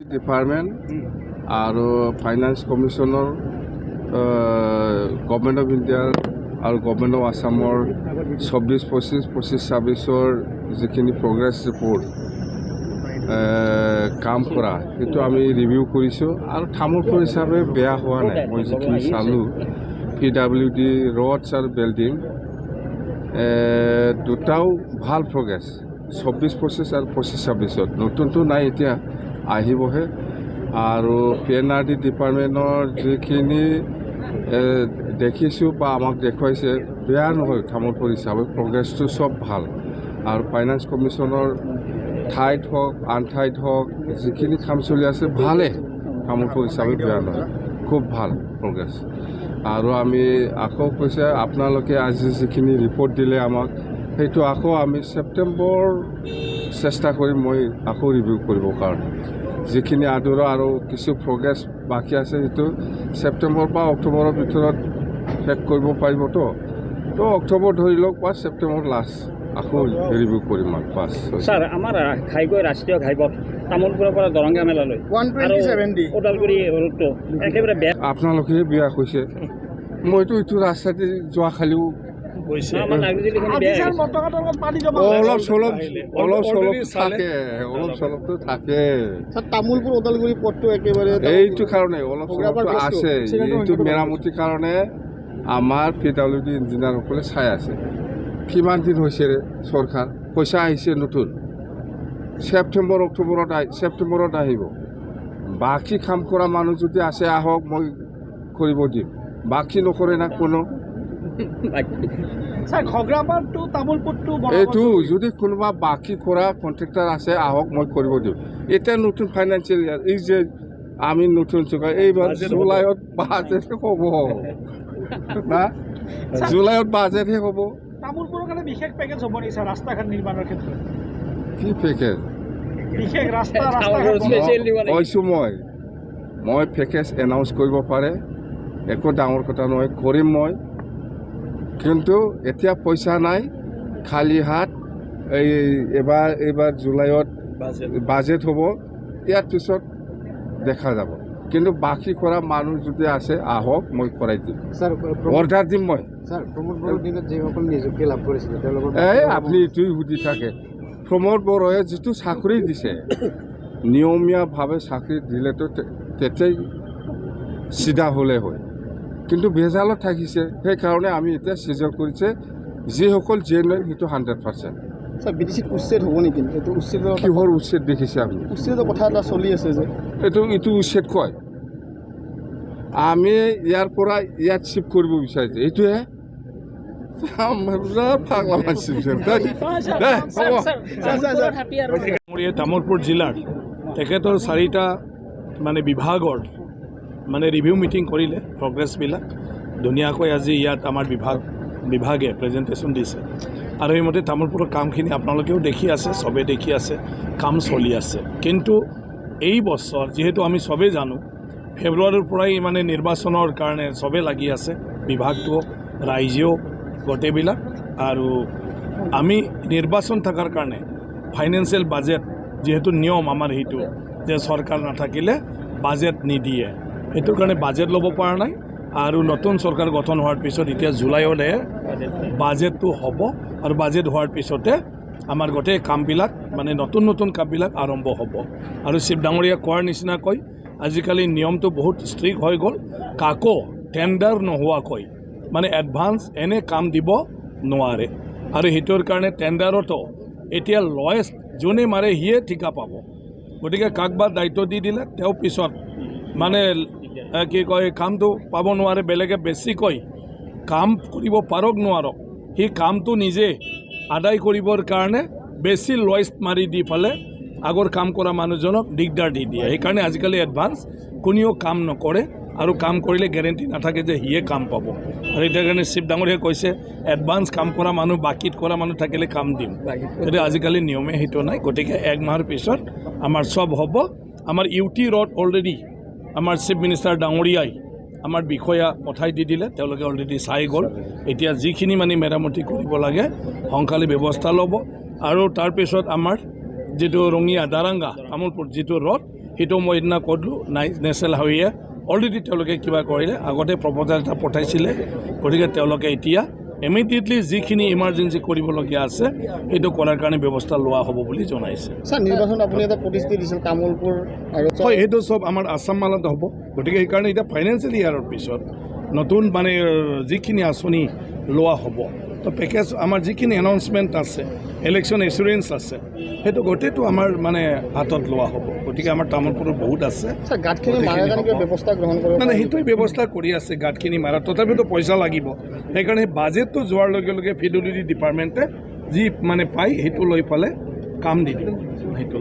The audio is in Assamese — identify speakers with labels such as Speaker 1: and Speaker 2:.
Speaker 1: ডিপাৰ্টমেণ্ট আৰু ফাইনেন্স কমিশ্যনৰ গভৰ্ণমেণ্ট অফ ইণ্ডিয়াৰ আৰু গভৰ্ণমেণ্ট অফ আছামৰ 24-25-26-26 যিখিনি প্ৰগ্ৰেছ ৰিপৰ্ট কাম কৰা সেইটো আমি ৰিভিউ কৰিছোঁ আৰু তামোলপুৰ হিচাপে বেয়া হোৱা নাই। মই যিখিনি চালোঁ PWD ৰডছ আৰু বিল্ডিং দুটাও ভাল প্ৰগ্ৰেছ 24-25 আৰু 25-26 নতুনটো নাই এতিয়া আহিবহে। আৰু PNRD ডিপাৰ্টমেণ্টৰ যিখিনি দেখিছোঁ বা আমাক দেখুৱাইছে বেয়া নহয় তামোলপুৰ হিচাপে প্ৰগ্ৰেছটো চব ভাল। আৰু ফাইনেন্স কমিশ্যনৰ ঠাইত হওক আন ঠাইত হওক যিখিনি কাম চলি আছে ভালে, তামোলপুৰ হিচাপে বেয়া নহয়, খুব ভাল প্ৰগ্ৰেছ। আৰু আমি আকৌ কৈছে আপোনালোকে আজি যিখিনি ৰিপৰ্ট দিলে আমাক সেইটো আকৌ আমি ছেপ্টেম্বৰ চেষ্টা কৰিম মই আকৌ ৰিভিউ কৰিবৰ কাৰণে। যিখিনি আদৰা আৰু কিছু প্ৰগ্ৰেছ বাকী আছে সেইটো ছেপ্টেম্বৰ বা অক্টোবৰৰ ভিতৰত শেষ কৰিব পাৰিবতো। তো অক্টোবৰ ধৰি লওক বা ছেপ্টেম্বৰ লাষ্ট আকৌ ৰিভিউ কৰিম আৰু পাছ।
Speaker 2: ছাৰ, আমাৰ ঘাইকৈ ৰাষ্ট্ৰীয় ঘাইপথ তামোলপুৰৰ পৰা দৰংগা মেলালৈ 127 ওদালগুৰি ৰোডটো একেবাৰে বেয়া।
Speaker 1: আপোনালোকেহে বেয়া কৈছে, মইতো এইটো ৰাস্তাতে যোৱা খালিও অলপ চলপটো থাকে।
Speaker 3: তামোলপুৰ ওদালগুৰি পথটো একেবাৰে
Speaker 1: এইটো কাৰণে অলপ চলপটো আছে। এইটো মেৰামতিৰ কাৰণে আমাৰ PWD ইঞ্জিনিয়াৰসকলে চাই আছে। কিমান দিন হৈছে চৰকাৰ পইচা আহিছে নতুন, ছেপ্টেম্বৰত আহিব। বাকী কাম কৰা মানুহ যদি আছে আহক, মই কৰিব দিম। বাকী নকৰে না কোনো। এইটো যদি কোনোবা বাকী কৰা কণ্ট্ৰেক্টাৰ আছে আহক, মই কৰিব দিম। এতিয়া নতুন ফাইনেন্সিয়েল ইয়াৰ এই যে আমি নতুন চৰকাৰ এইবাৰ জুলাইত বাজেটহে হ'ব না, জুলাইত বাজেটহে হ'ব।
Speaker 3: তামোলপুৰৰ কাৰণে বিশেষ পেকেজ হ'ব নেকি ছাৰ ৰাস্তা ঘাট নিৰ্মাণৰ ক্ষেত্ৰত?
Speaker 1: কি পেকেজ?
Speaker 3: বিশেষ ৰাস্তা
Speaker 1: কৈছোঁ মই পেকেজ এনাউন্স কৰিব পাৰে, একো ডাঙৰ কথা নহয়, কৰিম মই। কিন্তু এতিয়া পইচা নাই, খালী হাত। এইবাৰ জুলাইত বাজেট হ'ব, ইয়াৰ পিছত দেখা যাব। কিন্তু বাকী কৰা মানুহ যদি আছে আহক, মই কৰাই দিম, অৰ্ডাৰ দিম মই। এই আপুনি এইটোৱে সুধি থাকে। প্ৰমোদ বড়োৱে যিটো চাকৰি দিছে নিয়মীয়াভাৱে চাকৰি দিলেতো তেতিয়াই চিধা হ'লে হয়, কিন্তু ভেজালত থাকিছে। সেইকাৰণে আমি এতিয়া চিজন কৰিছে যিসকল জেনুৱেন সেইটো 100%।
Speaker 3: ছাৰ, BDC উচ্ছেদ হ'ব নেকি? এইটো উচ্ছেদ
Speaker 1: কিহৰ উচ্ছেদ দেখিছে আপুনি?
Speaker 3: উচ্ছেদৰ কথা এটা চলি আছে যে
Speaker 1: এইটো উচ্ছেদ কয়। আমি ইয়াৰ পৰা ইয়াত চিফ্ট কৰিব বিচাৰিছোঁ, এইটোহে
Speaker 4: তামোলপুৰ জিলাৰ তেখেতৰ 4টা বিভাগৰ ৰিভিউ মিটিং কৰিলে। প্ৰগ্ৰেছবিলাক ধুনীয়াকৈ আজি ইয়াত আমাৰ বিভাগে প্ৰেজেণ্টেশ্যন দিছে। আৰু সেইমতে তামোলপুৰৰ কামখিনি আপোনালোকেও দেখি আছে, চবেই দেখি আছে, কাম চলি আছে। কিন্তু এই বছৰ যিহেতু আমি চবেই জানো ফেব্ৰুৱাৰীৰ পৰাই নিৰ্বাচনৰ কাৰণে চবেই লাগি আছে, বিভাগটো ৰাইজেও গোটেইবিলাক। আৰু আমি নিৰ্বাচন থকাৰ কাৰণে ফাইনেন্সিয়েল বাজেট যিহেতু নিয়ম আমাৰ সেইটো যে চৰকাৰ নাথাকিলে বাজেট নিদিয়ে, সেইটোৰ কাৰণে বাজেট ল'ব পৰা নাই। আৰু নতুন চৰকাৰ গঠন হোৱাৰ পিছত এতিয়া জুলাইতে বাজেটটো হ'ব, আৰু বাজেট হোৱাৰ পিছতে আমাৰ গোটেই কামবিলাক নতুন কামবিলাক আৰম্ভ হ'ব। আৰু শিৱ ডাঙৰীয়া কোৱাৰ নিচিনাকৈ আজিকালি নিয়মটো বহুত ষ্ট্ৰিক্ট হৈ গ'ল, কাকো টেণ্ডাৰ নোহোৱাকৈ এডভান্স এনে কাম দিব নোৱাৰে। আৰু সেইটোৰ কাৰণে টেণ্ডাৰতো এতিয়া লয়েষ্ট যোনে মাৰে সিয়ে ঠিকা পাব। গতিকে কাকবা দায়িত্ব দি দিলে তেওঁ পিছত কি কয় কামটো পাব নোৱাৰে, বেলেগে বেছিকৈ কাম কৰিব পাৰক নোৱাৰক, সি কামটো নিজে আদায় কৰিবৰ কাৰণে বেছি লয়েষ্ট মাৰি দি পেলাই আগৰ কাম কৰা মানুহজনক দিগদাৰ দি দিয়ে। সেইকাৰণে আজিকালি এডভান্স কোনেও কাম নকৰে, আৰু কাম কৰিলে গেৰেণ্টি নাথাকে যে সিয়ে কাম পাব। আৰু এতিয়া কাৰণে শিৱ ডাঙৰীয়াই কৈছে এডভান্স কাম কৰা মানুহ, বাকীত কৰা মানুহ থাকিলে কাম দিম। গতিকে আজিকালি নিয়মে সেইটো নাই। গতিকে 1 মাহৰ পিছত আমাৰ চব হ'ব। আমাৰ UT ৰোড অলৰেডি আমাৰ চিফ মিনিষ্টাৰ ডাঙৰীয়াই আমাৰ বিষয়া পঠাই দি দিলে, তেওঁলোকে অলৰেডি চাই গ'ল। এতিয়া যিখিনি মেৰামতি কৰিব লাগে সোনকালে ব্যৱস্থা ল'ব। আৰু তাৰপিছত আমাৰ যিটো ৰঙিয়া দাৰাংগা তামোলপুৰ যিটো ৰোড সেইটো মই সেইদিনা ক'লোঁ নেশ্যনেল হাইৱে অলৰেডি তেওঁলোকে কিবা কৰিলে আগতে প্ৰপ'জাল এটা পঠাইছিলে গতিকে তেওঁলোকে এতিয়া ইমিডিয়েটলি যিখিনি ইমাৰ্জেঞ্চি কৰিবলগীয়া আছে সেইটো কৰাৰ কাৰণে ব্যৱস্থা লোৱা হ'ব বুলি জনাইছে
Speaker 5: স্যাৰ নিৰ্বাচন আপুনি এটা প্ৰতিশ্ৰুতি দিছিল তামোলপুৰ আৰু
Speaker 4: হয় সেইটো চব আমাৰ আছাম মালত হ'ব গতিকে সেইকাৰণে এতিয়া ফাইনেন্সিয়েল ইয়াৰৰ পিছত নতুন মানে যিখিনি আঁচনি লোৱা হ'ব তো পেকেজ আমাৰ যিখিনি এনাউন্সমেণ্ট আছে ইলেকশ্যন এছুৰেঞ্চ আছে সেইটো গোটেইটো আমাৰ মানে হাতত লোৱা হ'ব গতিকে আমাৰ তামোলপুৰত বহুত আছে
Speaker 5: স্যাৰ গাঁতখিনি মাৰাৰ কাৰণে কিবা ব্যৱস্থা গ্ৰহণ কৰিব
Speaker 4: মানে সেইটোৱে ব্যৱস্থা কৰি আছে গাঁতখিনি মাৰা তথাপিতো পইচা লাগিব সেইকাৰণে বাজেটটো যোৱাৰ লগে লগে PWD ডিপাৰ্টমেণ্টে যি মানে পায় সেইটো লৈ পেলাই কাম দি দিব সেইটো